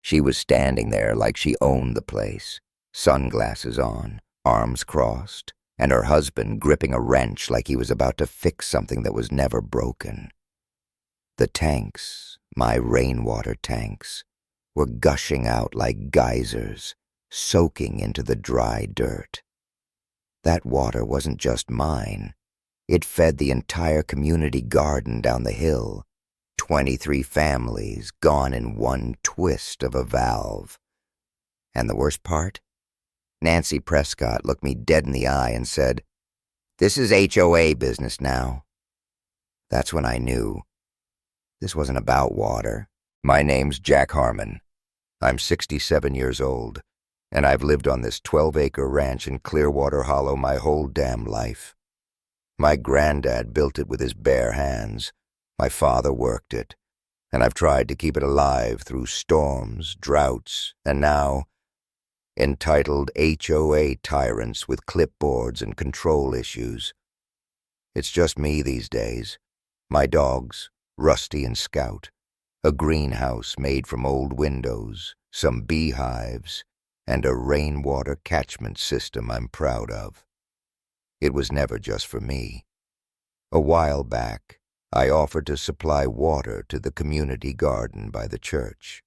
She was standing there like she owned the place, sunglasses on, arms crossed, and her husband gripping a wrench like he was about to fix something that was never broken. The tanks, my rainwater tanks, were gushing out like geysers, soaking into the dry dirt. That water wasn't just mine. It fed the entire community garden down the hill. 23 families gone in one twist of a valve. And the worst part? Nancy Prescott looked me dead in the eye and said, "This is HOA business now." That's when I knew. This wasn't about water. My name's Jack Harmon. I'm 67 years old, and I've lived on this 12-acre ranch in Clearwater Hollow my whole damn life. My granddad built it with his bare hands. My father worked it, and I've tried to keep it alive through storms, droughts, and now entitled HOA tyrants with clipboards and control issues. It's just me these days, my dogs, Rusty and Scout, a greenhouse made from old windows, some beehives, and a rainwater catchment system I'm proud of. It was never just for me. A while back, I offered to supply water to the community garden by the church.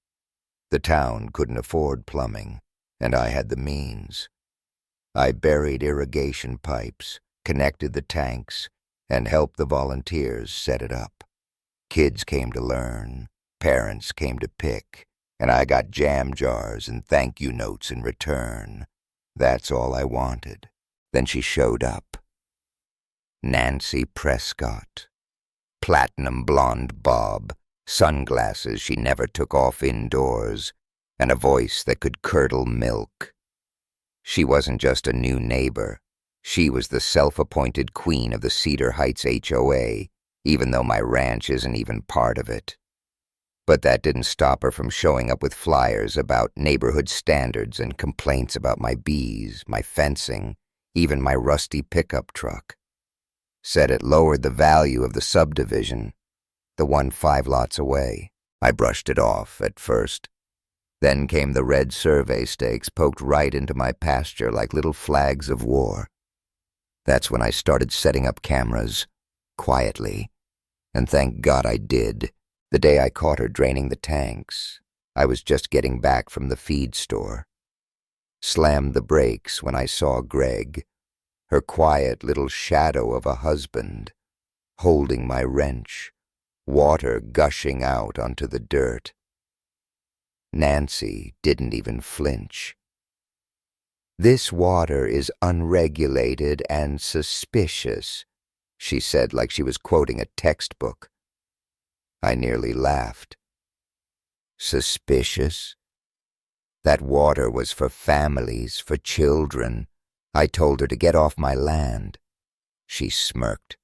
The town couldn't afford plumbing, and I had the means. I buried irrigation pipes, connected the tanks, and helped the volunteers set it up. Kids came to learn, parents came to pick, and I got jam jars and thank you notes in return. That's all I wanted. Then she showed up. Nancy Prescott. Platinum blonde bob, sunglasses she never took off indoors, and a voice that could curdle milk. She wasn't just a new neighbor. She was the self-appointed queen of the Cedar Heights HOA, even though my ranch isn't even part of it. But that didn't stop her from showing up with flyers about neighborhood standards and complaints about my bees, my fencing, even my rusty pickup truck. Said it lowered the value of the subdivision, the one 5 lots away. I brushed it off at first. Then came the red survey stakes poked right into my pasture like little flags of war. That's when I started setting up cameras, quietly, and thank God I did. The day I caught her draining the tanks, I was just getting back from the feed store. Slammed the brakes when I saw Greg, her quiet little shadow of a husband, holding my wrench, water gushing out onto the dirt. Nancy didn't even flinch. "This water is unregulated and suspicious," she said like she was quoting a textbook. I nearly laughed. Suspicious? That water was for families, for children. I told her to get off my land. She smirked.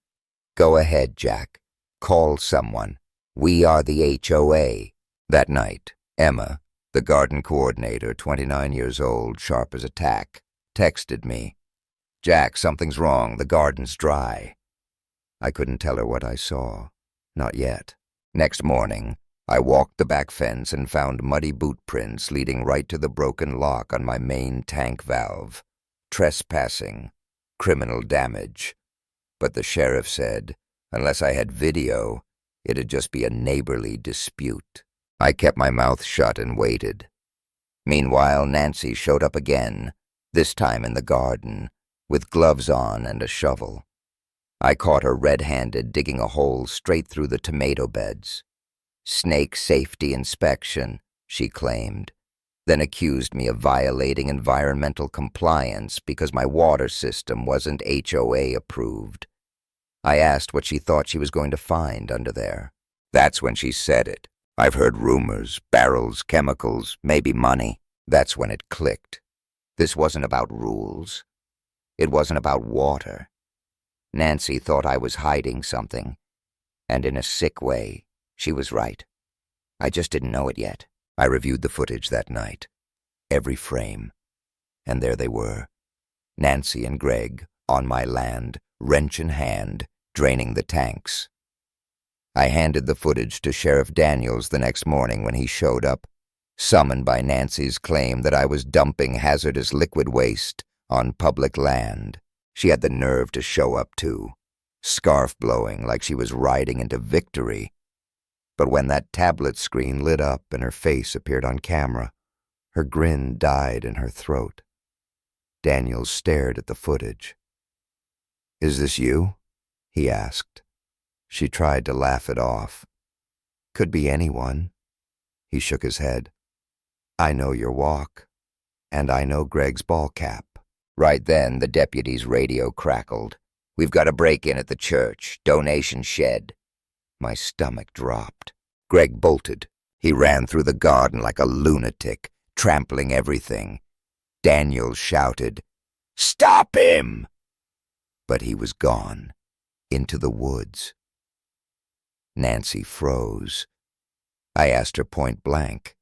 "Go ahead, Jack. Call someone. We are the HOA." That night, Emma, the garden coordinator, 29 years old, sharp as a tack, texted me, "Jack, something's wrong. The garden's dry." I couldn't tell her what I saw. Not yet. Next morning, I walked the back fence and found muddy boot prints leading right to the broken lock on my main tank valve. Trespassing, criminal damage. But the sheriff said, unless I had video, it'd just be a neighborly dispute. I kept my mouth shut and waited. Meanwhile, Nancy showed up again, this time in the garden, with gloves on and a shovel. I caught her red-handed digging a hole straight through the tomato beds. "Snake safety inspection," she claimed, then accused me of violating environmental compliance because my water system wasn't HOA approved. I asked what she thought she was going to find under there. That's when she said it. I've heard rumors, barrels, chemicals, maybe money. That's when it clicked. This wasn't about rules. It wasn't about water. Nancy thought I was hiding something, and in a sick way, she was right. I just didn't know it yet. I reviewed the footage that night, every frame, and there they were, Nancy and Greg, on my land, wrench in hand, draining the tanks. I handed the footage to Sheriff Daniels the next morning when he showed up. summoned by Nancy's claim that I was dumping hazardous liquid waste on public land. She had the nerve to show up, too, scarf blowing like she was riding into victory. But when that tablet screen lit up and her face appeared on camera, her grin died in her throat. Daniels stared at the footage. "Is this you?" he asked. She tried to laugh it off. "Could be anyone." He shook his head. "I know your walk, and I know Greg's ball cap." Right then, the deputy's radio crackled. "We've got a break-in at the church, donation shed." My stomach dropped. Greg bolted. He ran through the garden like a lunatic, trampling everything. Daniels shouted, "Stop him!" But he was gone, into the woods. Nancy froze. I asked her point blank,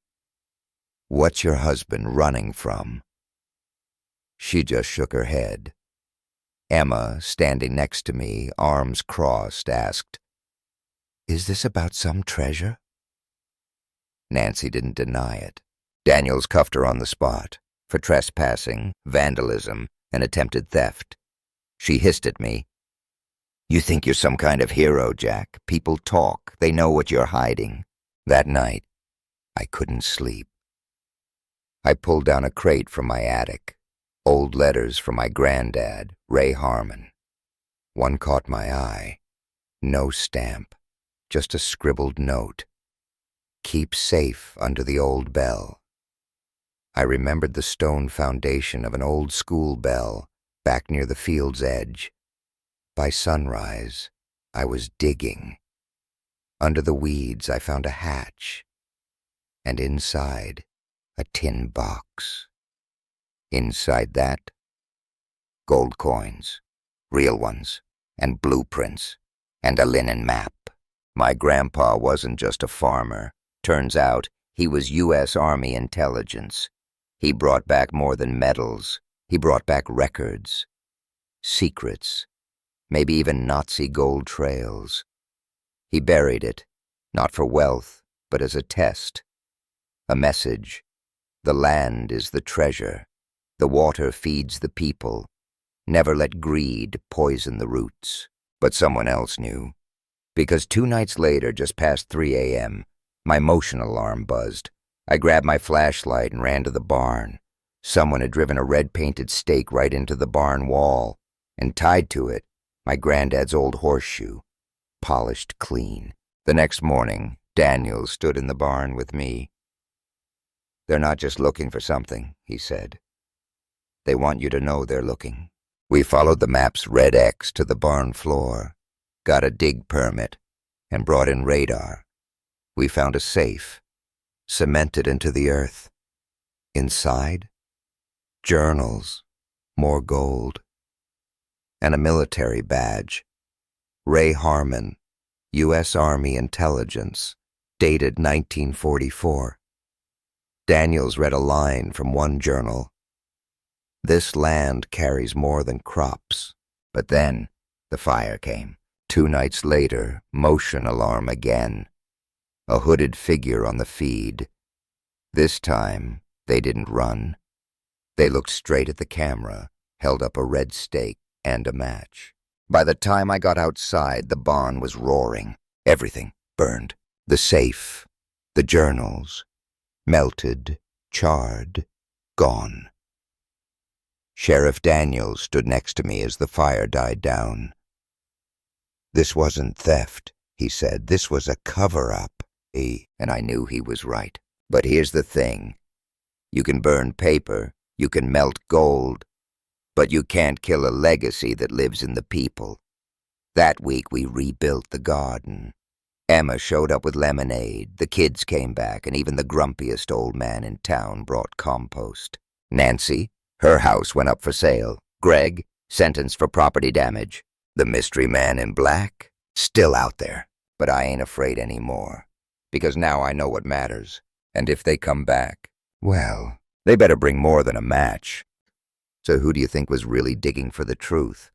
"What's your husband running from?" She just shook her head. Emma, standing next to me, arms crossed, asked, "Is this about some treasure?" Nancy didn't deny it. Daniels cuffed her on the spot for trespassing, vandalism, and attempted theft. She hissed at me, "You think you're some kind of hero, Jack. People talk. They know what you're hiding." That night, I couldn't sleep. I pulled down a crate from my attic. Old letters from my granddad, Ray Harmon. One caught my eye. No stamp, just a scribbled note. "Keep safe under the old bell." I remembered the stone foundation of an old school bell back near the field's edge. By sunrise, I was digging. Under the weeds, I found a hatch, and inside, a tin box. Inside that, gold coins, real ones, and blueprints, and a linen map. My grandpa wasn't just a farmer. Turns out he was U.S. Army intelligence. He brought back more than medals. He brought back records, secrets, maybe even Nazi gold trails. He buried it, not for wealth, but as a test. A message. The land is the treasure. The water feeds the people. Never let greed poison the roots. But someone else knew. Because 2 nights later, just past 3 a.m., my motion alarm buzzed. I grabbed my flashlight and ran to the barn. Someone had driven a red-painted stake right into the barn wall, and tied to it, my granddad's old horseshoe, polished clean. The next morning, Daniel stood in the barn with me. "They're not just looking for something," he said. "They want you to know they're looking." We followed the map's red X to the barn floor, got a dig permit, and brought in radar. We found a safe, cemented into the earth. Inside, journals, more gold, and a military badge. Ray Harmon, U.S. Army Intelligence, dated 1944. Daniels read a line from one journal. "This land carries more than crops." But then, the fire came. 2 nights later, motion alarm again. A hooded figure on the feed. This time, they didn't run. They looked straight at the camera, held up a red stake and a match. By the time I got outside, the barn was roaring. Everything burned. The safe, the journals, melted, charred, gone. Sheriff Daniels stood next to me as the fire died down. "This wasn't theft," he said. "This was a cover-up." And I knew he was right. But here's the thing. You can burn paper, you can melt gold, but you can't kill a legacy that lives in the people. That week we rebuilt the garden. Emma showed up with lemonade, the kids came back, and even the grumpiest old man in town brought compost. Nancy, her house went up for sale. Greg, sentenced for property damage. The mystery man in black, still out there. But I ain't afraid anymore, because now I know what matters. And if they come back, well, they better bring more than a match. So who do you think was really digging for the truth?